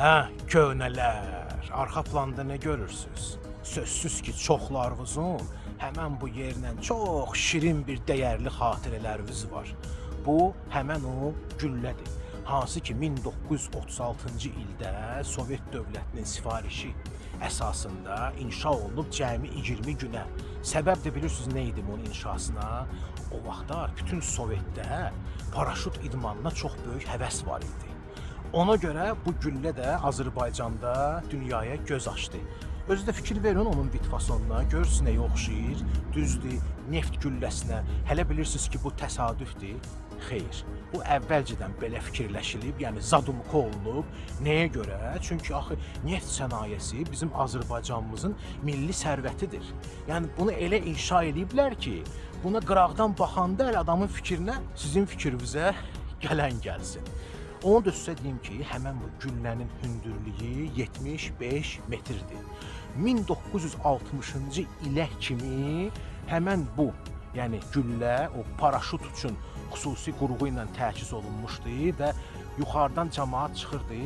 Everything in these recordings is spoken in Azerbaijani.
Hə, köhnələr. Arxa planda nə görürsüz? Sözsüz ki, çoxlarınızın həmən bu yerlə çox şirin bir dəyərli xatirələriniz var. Bu həmən o güllədir. Hansı ki 1936-cı ildə Sovet dövlətinin sifarişi əsasında inşa olunub cəmi 20 günə. Səbəb də bilirsiniz nə idi bunun inşasına? O vaxtlar bütün Sovetdə paraşüt idmanına çox böyük həvəs var idi. Ona görə bu güllə də Azərbaycanda dünyaya göz açdı. Özü də fikir verin onun bitfasonuna, görürsünüz nəyə oxşayır, düzdür, neft gülləsinə. Hələ bilirsiniz ki, bu təsadüfdür. Xeyr, bu əvvəlcədən belə fikirləşilib, yəni zadumka olunub. Nəyə görə? Çünki axı neft sənayesi bizim Azərbaycanımızın milli sərvətidir. Yəni bunu elə inşa ediblər ki, buna qıraqdan baxanda elə adamın fikrinə, sizin fikrinizə gələn gəlsin. Onu da sizə deyim ki, həmən bu güllənin hündürlüyü 75 metrdir. 1960-cı ilə kimi həmən bu, yəni güllə o paraşüt üçün xüsusi qurğu ilə təchiz olunmuşdu və yuxarıdan cəmaət çıxırdı,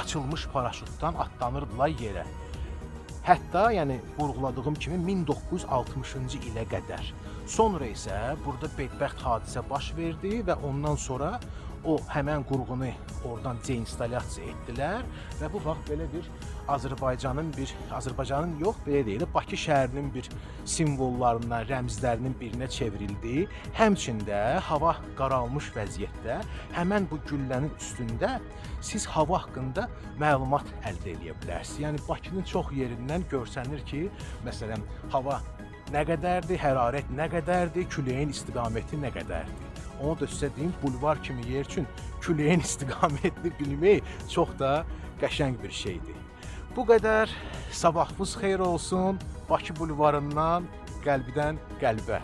açılmış paraşütdən atlanırdılar yerə. Hətta yəni vurğuladığım kimi 1960-cı ilə qədər. Sonra isə burada bədbəxt hadisə baş verdi və ondan sonra o həmən qurğunu oradan deinstalyasiya etdilər və bu vaxt belə bir Azərbaycanın yox, belə deyil, Bakı şəhərinin bir simvollarından, rəmzlərinin birinə çevrildi. Həmçində hava qaralmış vəziyyətdə həmən bu güllənin üstündə siz hava haqqında məlumat əldə edə bilərsiniz. Yəni Bakının çox yerindən görsənir ki, məsələn, hava nə qədərdir, hərarət nə qədərdir, küləyin istiqaməti nə qədərdir. Onu da sizə deyim, bulvar kimi yer üçün küləyin istiqamətini bilmək çox da qəşəng bir şeydir. Bu qədər, sabahınız xeyir olsun. Bakı bulvarından qəlbdən qəlbə.